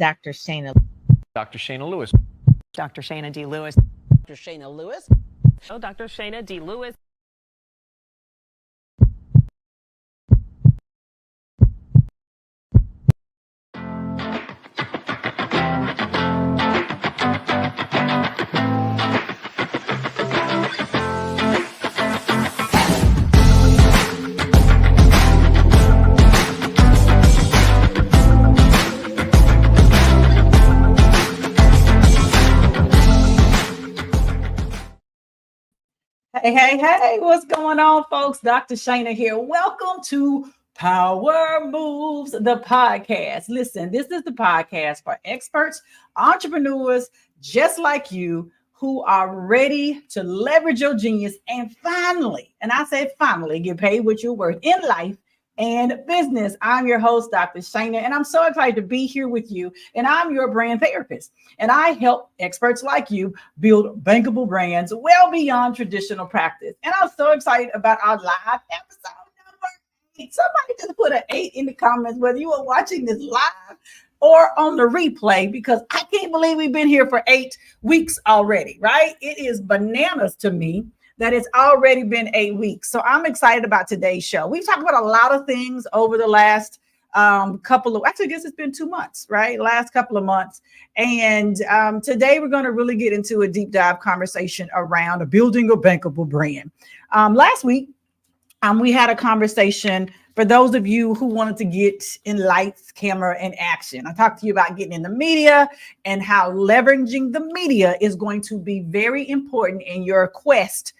Dr. Shayna. Dr. Shayna Lewis. Dr. Shayna D. Lewis. Dr. Shayna Lewis. Oh, Dr. Shayna D. Lewis. Hey, what's going on, folks? Dr. Shayna here. Welcome to Power Moves, the podcast. Listen, this is the podcast for experts, entrepreneurs just like you who are ready to leverage your genius and finally, and I say finally, get paid what you're worth in life and business. I'm your host, Dr. Shayna, and I'm so excited to be here with you. And I'm your brand therapist. And I help experts like you build bankable brands well beyond traditional practice. And I'm so excited about our live episode number 8. Somebody just put an 8 in the comments, whether you are watching this live or on the replay, because I can't believe we've been here for 8 weeks already, right? It is bananas to me that it's already been 8 weeks. So I'm excited about today's show. We've talked about a lot of things over the last actually, I guess it's been 2 months, right? Last couple of months. And today we're going to really get into a deep dive conversation around building a bankable brand. Last week, we had a conversation for those of you who wanted to get in lights, camera, and action. I talked to you about getting in the media and how leveraging the media is going to be very important in your quest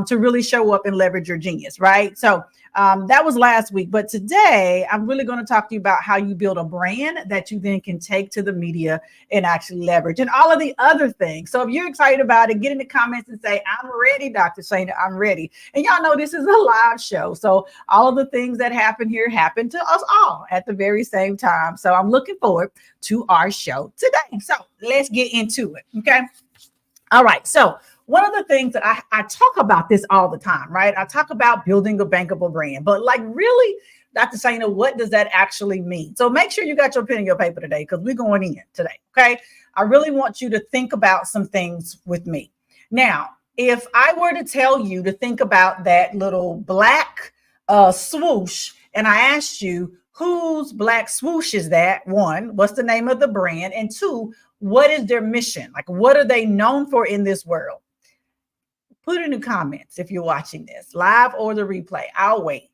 to really show up and leverage your genius, right? So that was last week. But today, I'm really going to talk to you about how you build a brand that you then can take to the media and actually leverage and all of the other things. So if you're excited about it, get in the comments and say, I'm ready, Dr. Shayna, I'm ready. And y'all know this is a live show. So all of the things that happen here happen to us all at the very same time. So I'm looking forward to our show today. So let's get into it. Okay. All right. So one of the things that I talk about this all the time, right? I talk about building a bankable brand, but like really, Dr. Shayna, what does that actually mean? So make sure you got your pen and your paper today because we're going in today, okay? I really want you to think about some things with me. Now, if I were to tell you to think about that little black swoosh, and I asked you, whose black swoosh is that? One, what's the name of the brand? And two, what is their mission? Like, what are they known for in this world? Put it in the comments if you're watching this live or the replay. I'll wait.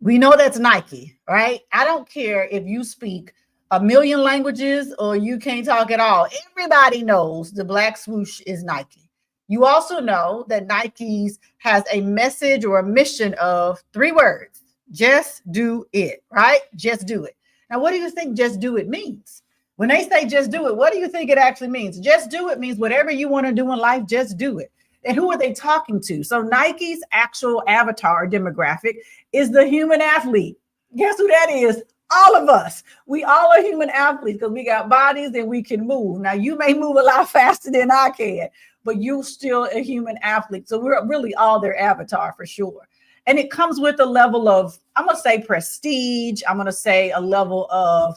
We know that's Nike, right? I don't care if you speak a million languages or you can't talk at all. Everybody knows the black swoosh is Nike. You also know that Nike's has a message or a mission of 3 words. Just do it, right? Just do it. Now, what do you think just do it means? When they say just do it, what do you think it actually means? Just do it means whatever you want to do in life, just do it. And who are they talking to? So Nike's actual avatar demographic is the human athlete. Guess who that is? All of us. We all are human athletes because we got bodies and we can move. Now, you may move a lot faster than I can, but you're still a human athlete. So we're really all their avatar for sure. And it comes with a level of, I'm going to say prestige. I'm going to say a level of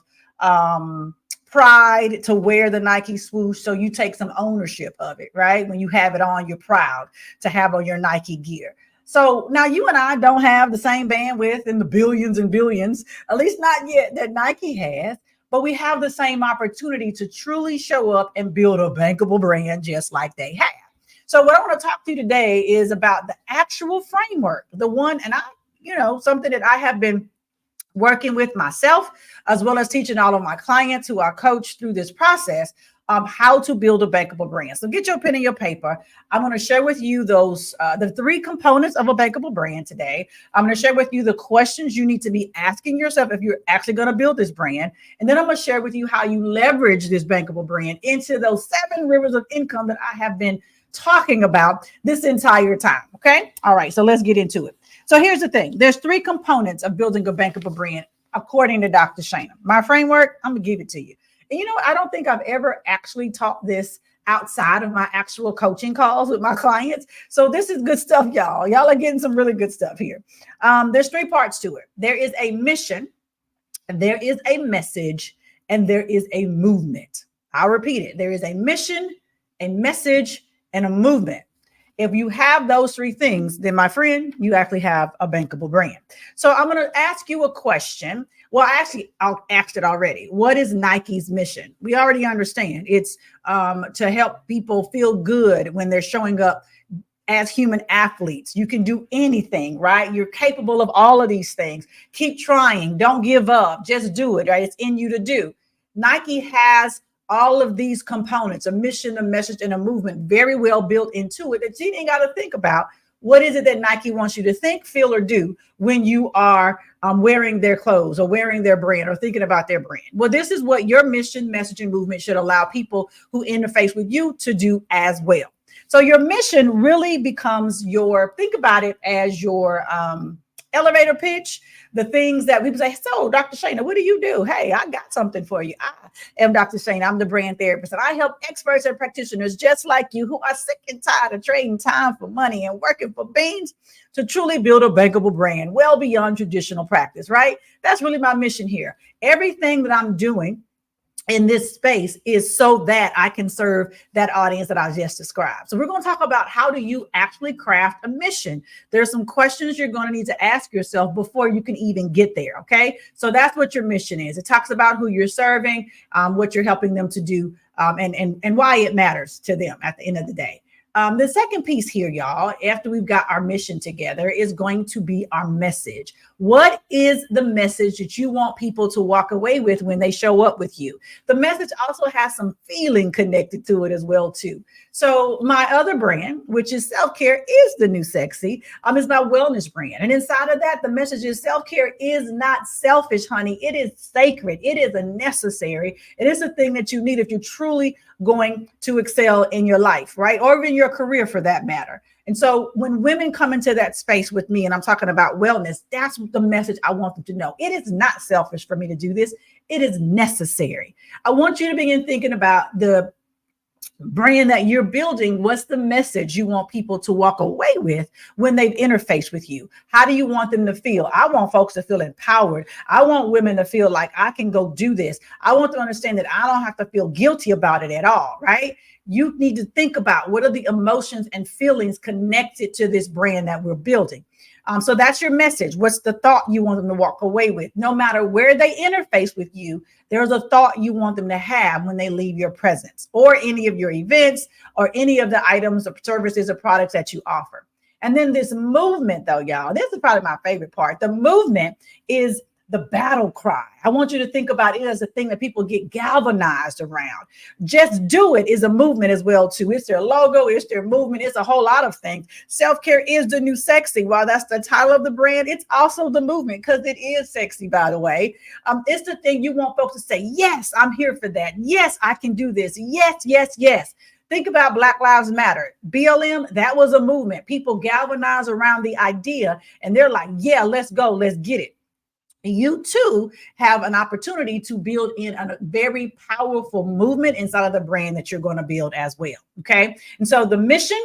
pride to wear the Nike swoosh. So you take some ownership of it, right? When you have it on, you're proud to have on your Nike gear. So now you and I don't have the same bandwidth in the billions and billions, at least not yet, that Nike has, but we have the same opportunity to truly show up and build a bankable brand just like they have. So what I want to talk to you today is about the actual framework, the one, and something that I have been working with myself, as well as teaching all of my clients who are coached through this process, how to build a bankable brand. So get your pen and your paper. I'm going to share with you those, the 3 components of a bankable brand today. I'm going to share with you the questions you need to be asking yourself if you're actually going to build this brand. And then I'm going to share with you how you leverage this bankable brand into those 7 rivers of income that I have been talking about this entire time. Okay. All right. So let's get into it. So here's the thing. There's 3 components of building a bankable brand, according to Dr. Shayna. My framework, I'm going to give it to you. And I don't think I've ever actually taught this outside of my actual coaching calls with my clients. So this is good stuff, y'all. Y'all are getting some really good stuff here. There's 3 parts to it. There is a mission, there is a message, and there is a movement. I'll repeat it. There is a mission, a message, and a movement. If you have those three things, then my friend, you actually have a bankable brand. So I'm going to ask you a question. Well, actually, I'll ask it already. What is Nike's mission? We already understand. It's to help people feel good when they're showing up as human athletes. You can do anything, right? You're capable of all of these things. Keep trying. Don't give up. Just do it, right? It's in you to do. Nike has all of these components, a mission, a message, and a movement very well built into it that you ain't got to think about. What is it that Nike wants you to think, feel, or do when you are wearing their clothes or wearing their brand or thinking about their brand? Well, this is what your mission, message, and movement should allow people who interface with you to do as well. So your mission really becomes think about it as your elevator pitch, the things that people say, so Dr. Shana, what do you do? Hey, I got something for you. I am Dr. Shana. I'm the brand therapist, and I help experts and practitioners just like you who are sick and tired of trading time for money and working for beans to truly build a bankable brand well beyond traditional practice, right? That's really my mission here. Everything that I'm doing in this space is so that I can serve that audience that I just described. So we're going to talk about how do you actually craft a mission. There's some questions you're going to need to ask yourself before you can even get there. Okay. So that's what your mission is. It talks about who you're serving, what you're helping them to do, and why it matters to them at the end of the day. The second piece here, y'all, after we've got our mission together, is going to be our message. What is the message that you want people to walk away with when they show up with you? The message also has some feeling connected to it as well, too. So my other brand, which is self-care is the new sexy, is my wellness brand. And inside of that, the message is self-care is not selfish, honey. It is sacred. It is a necessary. It is a thing that you need if you're truly going to excel in your life, right? Or in your career for that matter. And so when women come into that space with me, and I'm talking about wellness, that's the message I want them to know. It is not selfish for me to do this. It is necessary. I want you to begin thinking about the brand that you're building. What's the message you want people to walk away with when they've interfaced with you? How do you want them to feel? I want folks to feel empowered. I want women to feel like I can go do this. I want to understand that I don't have to feel guilty about it at all, right? You need to think about what are the emotions and feelings connected to this brand that we're building. So that's your message. What's the thought you want them to walk away with? No matter where they interface with you, there's a thought you want them to have when they leave your presence or any of your events or any of the items or services or products that you offer. And then this movement, though, y'all, this is probably my favorite part. The movement is the battle cry. I want you to think about it as a thing that people get galvanized around. Just do it is a movement as well, too. It's their logo, it's their movement, it's a whole lot of things. Self-care is the new sexy. While that's the title of the brand, it's also the movement because it is sexy, by the way. It's the thing you want folks to say, yes, I'm here for that. Yes, I can do this. Yes, yes, yes. Think about Black Lives Matter. BLM, that was a movement. People galvanize around the idea and they're like, yeah, let's go, let's get it. You too have an opportunity to build in a very powerful movement inside of the brand that you're going to build as well. Okay. And so the mission,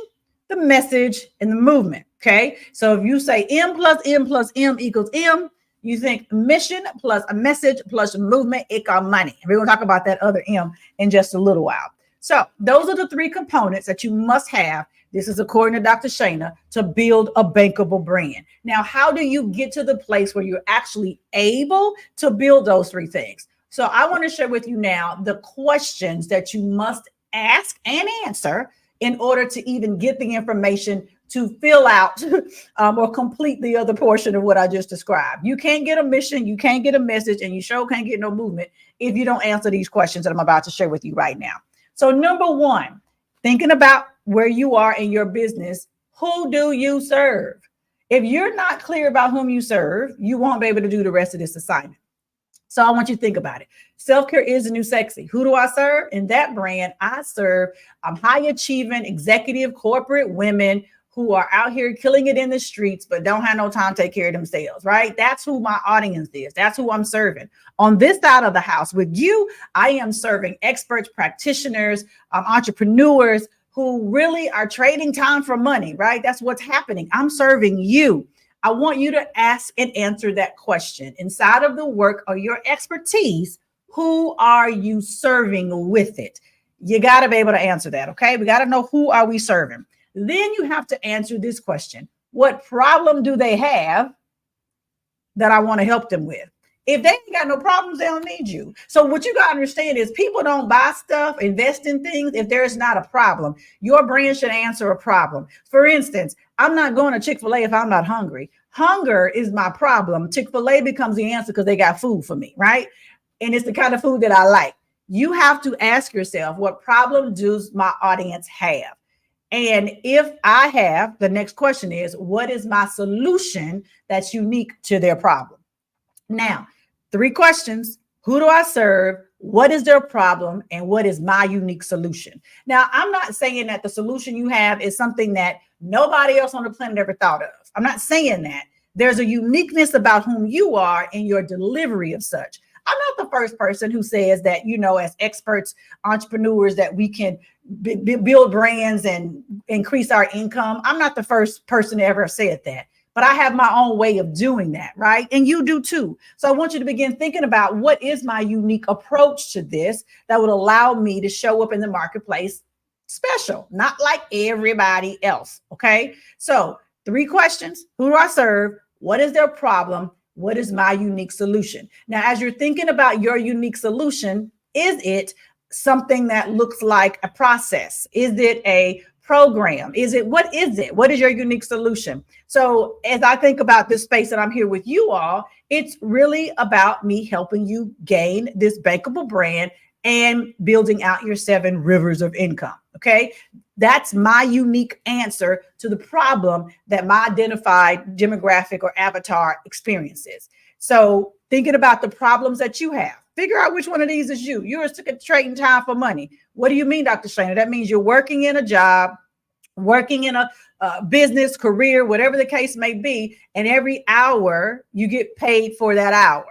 the message, and the movement. Okay. So if you say M plus M plus M equals M, you think mission plus a message plus a movement equals money. And we're going to talk about that other M in just a little while. So those are the three components that you must have. This is according to Dr. Shana to build a bankable brand. Now, how do you get to the place where you're actually able to build those three things? So I want to share with you now the questions that you must ask and answer in order to even get the information to fill out or complete the other portion of what I just described. You can't get a mission, you can't get a message, and you sure can't get no movement if you don't answer these questions that I'm about to share with you right now. So number one, thinking about where you are in your business, who do you serve? If you're not clear about whom you serve, you won't be able to do the rest of this assignment. So I want you to think about it. Self-care is the new sexy. Who do I serve? In that brand, I serve high achieving executive corporate women who are out here killing it in the streets, but don't have no time to take care of themselves, right? That's who my audience is. That's who I'm serving. On this side of the house with you, I am serving experts, practitioners, entrepreneurs who really are trading time for money, right? That's what's happening. I'm serving you. I want you to ask and answer that question. Inside of the work or your expertise, Who are you serving with it? You got to be able to answer that. Okay. We got to know, who are we serving? Then you have to answer this question: what problem do they have that I want to help them with? If they ain't got no problems, they don't need you. So what you got to understand is, people don't buy stuff, invest in things if there's not a problem. Your brand should answer a problem. For instance, I'm not going to Chick-fil-A if I'm not hungry. Hunger is my problem. Chick-fil-A becomes the answer because they got food for me, right? And it's the kind of food that I like. You have to ask yourself, what problem does my audience have? And if I have, the next question is, what is my solution that's unique to their problem? Now, 3 questions: who do I serve? What is their problem? And what is my unique solution? Now, I'm not saying that the solution you have is something that nobody else on the planet ever thought of. I'm not saying that. There's a uniqueness about whom you are and your delivery of such. I'm not the first person who says that, as experts, entrepreneurs, that we can build brands and increase our income. I'm not the first person to ever said that, but I have my own way of doing that, right? And you do too. So I want you to begin thinking about, what is my unique approach to this that would allow me to show up in the marketplace special, not like everybody else, okay? So 3 questions: who do I serve? What is their problem? What is my unique solution? Now, as you're thinking about your unique solution, is it something that looks like a process? Is it a program? What is it? What is your unique solution? So as I think about this space that I'm here with you all, it's really about me helping you gain this bankable brand and building out your 7 rivers of income. Okay. That's my unique answer to the problem that my identified demographic or avatar experiences. So thinking about the problems that you have, figure out which one of these is you. You're sick of trading time for money. What do you mean, Dr. Shana? That means you're working in a job, working in a business, career, whatever the case may be. And every hour you get paid for that hour,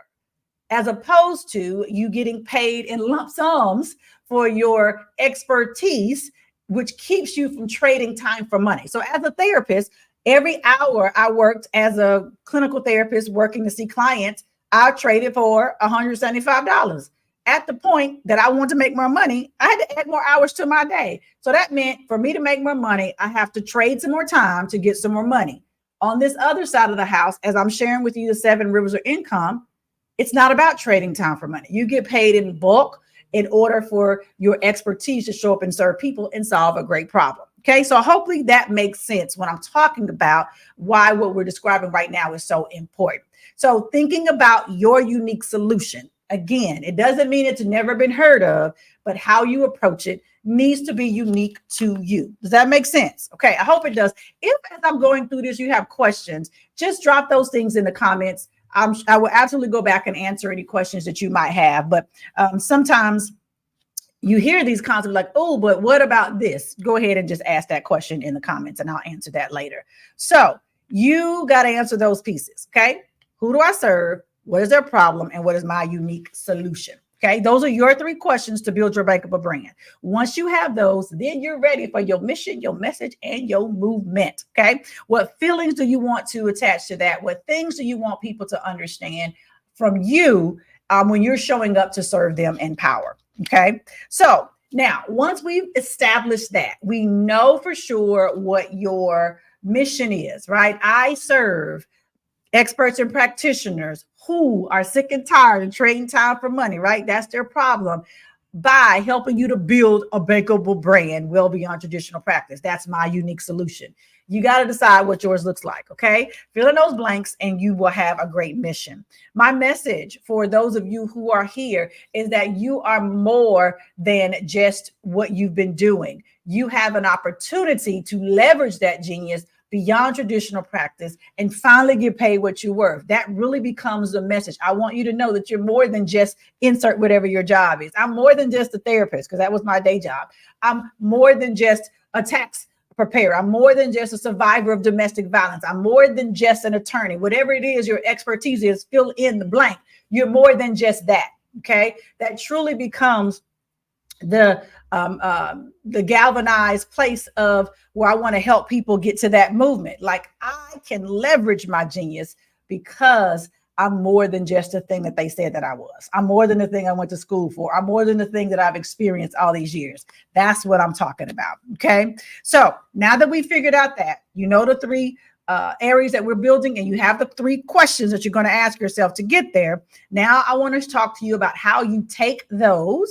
as opposed to you getting paid in lump sums for your expertise, which keeps you from trading time for money. So as a therapist, every hour I worked as a clinical therapist working to see clients, I traded for $175. At the point that I want to make more money, I had to add more hours to my day. So that meant for me to make more money, I have to trade some more time to get some more money. On this other side of the house, as I'm sharing with you the 7 rivers of income, it's not about trading time for money. You get paid in bulk in order for your expertise to show up and serve people and solve a great problem. Okay, so hopefully that makes sense when I'm talking about why what we're describing right now is so important. So thinking about your unique solution, again, it doesn't mean it's never been heard of, but how you approach it needs to be unique to you. Does that make sense? Okay, I hope it does. If as I'm going through this, you have questions, just drop those things in the comments. I will absolutely go back and answer any questions that you might have. But sometimes you hear these concepts like, oh, but what about this? Go ahead and just ask that question in the comments and I'll answer that later. So you got to answer those pieces. Okay. Who do I serve? What is their problem? And what is my unique solution? Okay. Those are your 3 questions to build your bankable brand. Once you have those, then you're ready for your mission, your message, and your movement. Okay. What feelings do you want to attach to that? What things do you want people to understand from you when you're showing up to serve them in power? Okay. So now, once we've established that, we know for sure what your mission is, right? I serve experts and practitioners who are sick and tired and trading time for money, right? That's their problem. By helping you to build a bankable brand well beyond traditional practice. That's my unique solution. You got to decide what yours looks like, okay? Fill in those blanks and you will have a great mission. My message for those of you who are here is that you are more than just what you've been doing. You have an opportunity to leverage that genius beyond traditional practice and finally get paid what you're worth. That really becomes the message. I want you to know that you're more than just insert whatever your job is. I'm more than just a therapist, because that was my day job. I'm more than just a tax preparer. I'm more than just a survivor of domestic violence. I'm more than just an attorney. Whatever it is your expertise is, fill in the blank. You're more than just that. Okay. That truly becomes the galvanized place of where I want to help people get to that movement. Like, I can leverage my genius because I'm more than just the thing that they said that I was. I'm more than the thing I went to school for. I'm more than the thing that I've experienced all these years. That's what I'm talking about. Okay. So now that we figured out that, you know, the three areas that we're building, and you have the three questions that you're going to ask yourself to get there. Now I want to talk to you about how you take how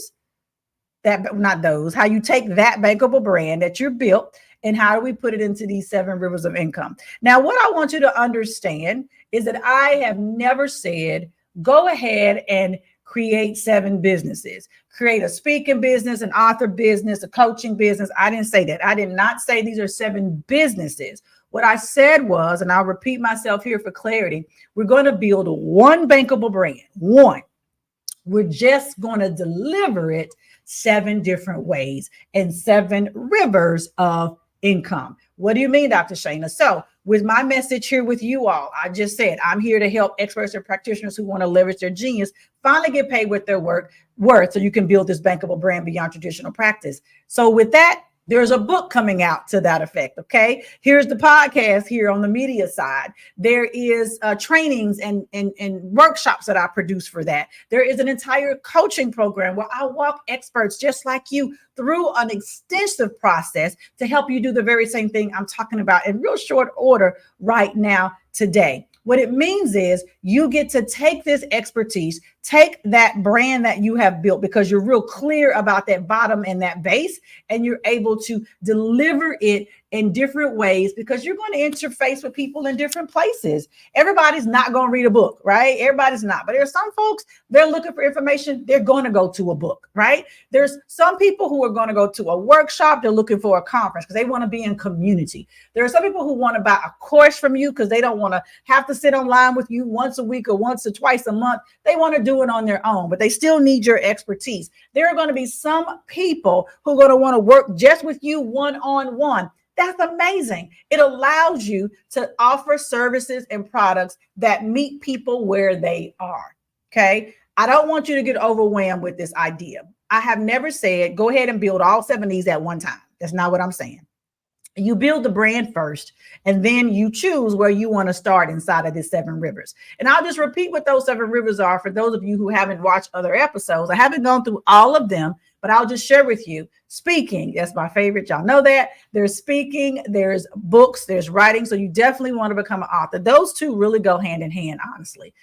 you take that bankable brand that you're built, and how do we put it into these 7 rivers of income. Now, what I want you to understand is that I have never said, go ahead and create 7 businesses, create a speaking business, an author business, a coaching business. I didn't say that. I did not say these are 7 businesses. What I said was, and I'll repeat myself here for clarity, we're going to build one bankable brand. One. We're just going to deliver it 7 different ways and 7 rivers of income. What do you mean, Dr. Shana? So with my message here with you all, I just said, I'm here to help experts and practitioners who want to leverage their genius finally get paid with their worth so you can build this bankable brand beyond traditional practice. So with that, there's a book coming out to that effect. Okay. Here's the podcast here on the media side. There is trainings and workshops that I produce for that. There is an entire coaching program where I walk experts just like you through an extensive process to help you do the very same thing I'm talking about in real short order right now today. What it means is you get to take this expertise, take that brand that you have built because you're real clear about that bottom and that base, and you're able to deliver it in different ways because you're going to interface with people in different places. Everybody's not going to read a book, right? Everybody's not. But there's some folks, they're looking for information. They're going to go to a book, right? There's some people who are going to go to a workshop. They're looking for a conference because they want to be in community. There are some people who want to buy a course from you because they don't want to have to sit online with you once a week or once or twice a month. They want to do it on their own, but they still need your expertise. There are going to be some people who are going to want to work just with you one-on-one. That's amazing. It allows you to offer services and products that meet people where they are. Okay. I don't want you to get overwhelmed with this idea. I have never said, go ahead and build all 7 of these at one time. That's not what I'm saying. You build the brand first, and then you choose where you want to start inside of the 7 rivers. And I'll just repeat what those 7 rivers are for those of you who haven't watched other episodes. I haven't gone through all of them, but I'll just share with you. Speaking, that's my favorite. Y'all know that. There's speaking, there's books, there's writing. So you definitely want to become an author. Those 2 really go hand in hand, honestly.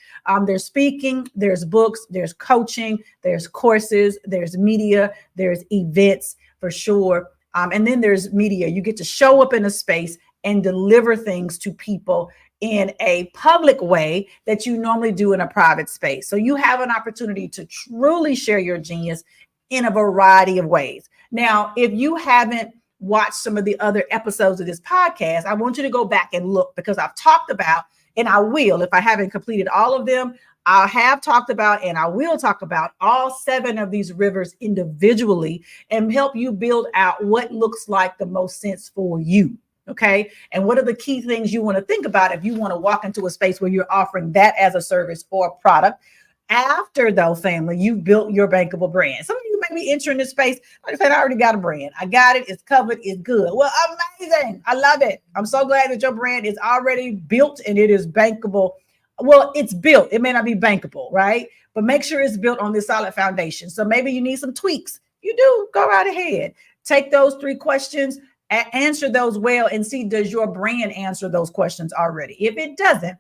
There's speaking, there's books, there's coaching, there's courses, there's media, there's events for sure. And then there's media. You get to show up in a space and deliver things to people in a public way that you normally do in a private space. So you have an opportunity to truly share your genius in a variety of ways. Now, if you haven't watched some of the other episodes of this podcast, I want you to go back and look because I've talked about, and I will, if I haven't completed all of them, I have talked about, and I will talk about all 7 of these rivers individually and help you build out what looks like the most sense for you. Okay. And what are the key things you want to think about if you want to walk into a space where you're offering that as a service or a product? After though, family, you've built your bankable brand. Some of you may be entering this space. Like I said, I already got a brand. I got it. It's covered. It's good. Well, amazing. I love it. I'm so glad that your brand is already built and it is bankable. Well, it's built. It may not be bankable, right? But make sure it's built on this solid foundation. So maybe you need some tweaks. You do. Go right ahead. Take those 3 questions, answer those well, and see, does your brand answer those questions already? If it doesn't,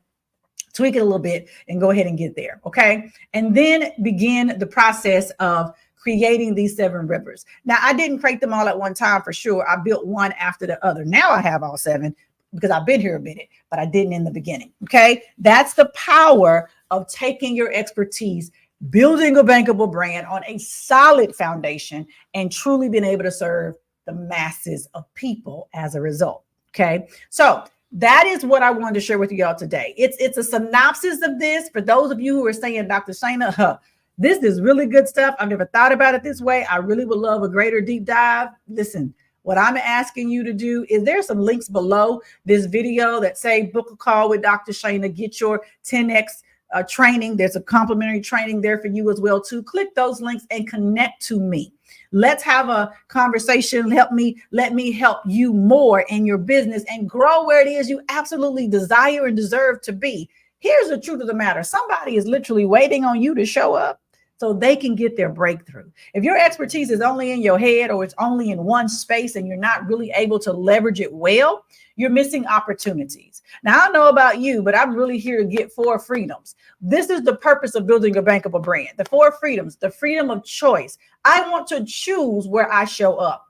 tweak it a little bit and go ahead and get there. Okay. And then begin the process of creating these 7 rivers. Now, I didn't create them all at one time for sure. I built one after the other. Now I have all 7 because I've been here a minute, but I didn't in the beginning. Okay. That's the power of taking your expertise, building a bankable brand on a solid foundation, and truly being able to serve the masses of people as a result. Okay. So that is what I wanted to share with you all today. It's a synopsis of this for those of you who are saying, Dr. Shana, this is really good stuff. I've never thought about it this way. I really would love a greater deep dive. Listen, what I'm asking you to do is there's some links below this video that say book a call with Dr. Shana, get your 10X training. There's a complimentary training there for you as well too. Click those links and connect to me. Let's have a conversation. Let me help you more in your business and grow where it is you absolutely desire and deserve to be. Here's the truth of the matter. Somebody is literally waiting on you to show up so they can get their breakthrough. If your expertise is only in your head or it's only in one space and you're not really able to leverage it well, you're missing opportunities. Now, I don't know about you, but I'm really here to get 4 freedoms. This is the purpose of building a bankable brand. The 4 freedoms, the freedom of choice. I want to choose where I show up,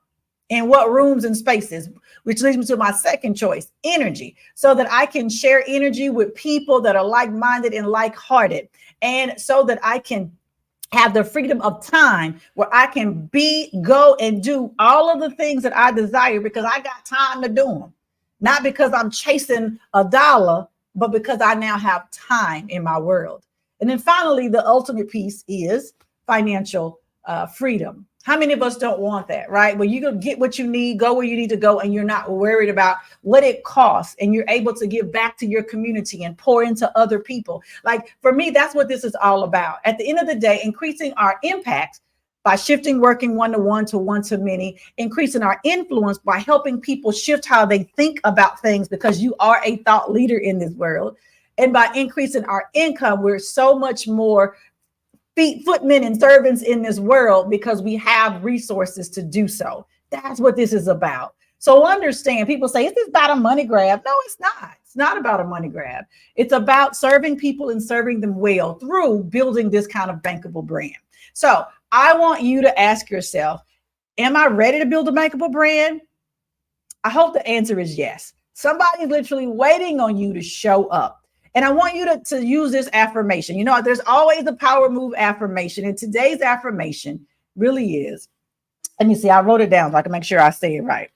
in what rooms and spaces, which leads me to my second choice, energy, so that I can share energy with people that are like-minded and like-hearted, and so that I can have the freedom of time where I can be, go, and do all of the things that I desire because I got time to do them. Not because I'm chasing a dollar, but because I now have time in my world. And then finally, the ultimate piece is financial freedom. How many of us don't want that, right? Where you can get what you need, go where you need to go, and you're not worried about what it costs, and you're able to give back to your community and pour into other people. Like for me, that's what this is all about. At the end of the day, increasing our impact by shifting working one-to-one to one-to-many, increasing our influence by helping people shift how they think about things because you are a thought leader in this world. And by increasing our income, we're so much more footmen and servants in this world because we have resources to do so. That's what this is about. So understand, people say, is this about a money grab? No, it's not. It's not about a money grab. It's about serving people and serving them well through building this kind of bankable brand. So I want you to ask yourself, am I ready to build a bankable brand? I hope the answer is yes. Somebody's literally waiting on you to show up. And I want you to use this affirmation. You know, there's always a power move affirmation. And today's affirmation really is, let me see, I wrote it down so I can make sure I say it right.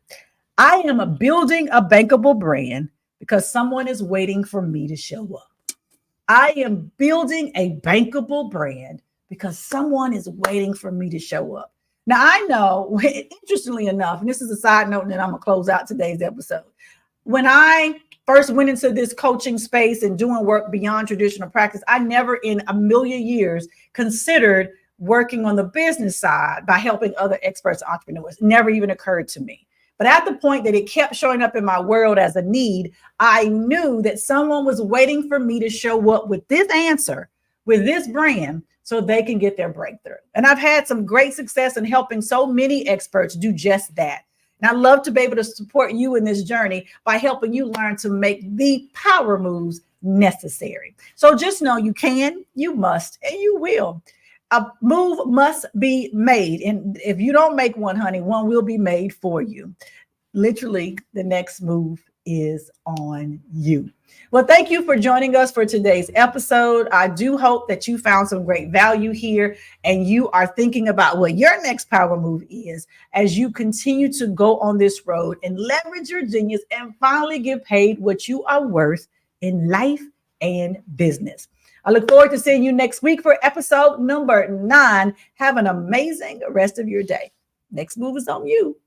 I am building a bankable brand because someone is waiting for me to show up. I am building a bankable brand because someone is waiting for me to show up. Now, I know, interestingly enough, and this is a side note, and then I'm going to close out today's episode. When I first went into this coaching space and doing work beyond traditional practice, I never in a million years considered working on the business side by helping other experts, entrepreneurs. It never even occurred to me. But at the point that it kept showing up in my world as a need, I knew that someone was waiting for me to show up with this answer, with this brand, so they can get their breakthrough. And I've had some great success in helping so many experts do just that. And I love to be able to support you in this journey by helping you learn to make the power moves necessary. So just know you can, you must, and you will. A move must be made. And if you don't make one, honey, one will be made for you. Literally, the next move is on you. Well, thank you for joining us for today's episode. I do hope that you found some great value here and you are thinking about what your next power move is as you continue to go on this road and leverage your genius and finally get paid what you are worth in life and business. I look forward to seeing you next week for episode number 9. Have an amazing rest of your day. Next move is on you.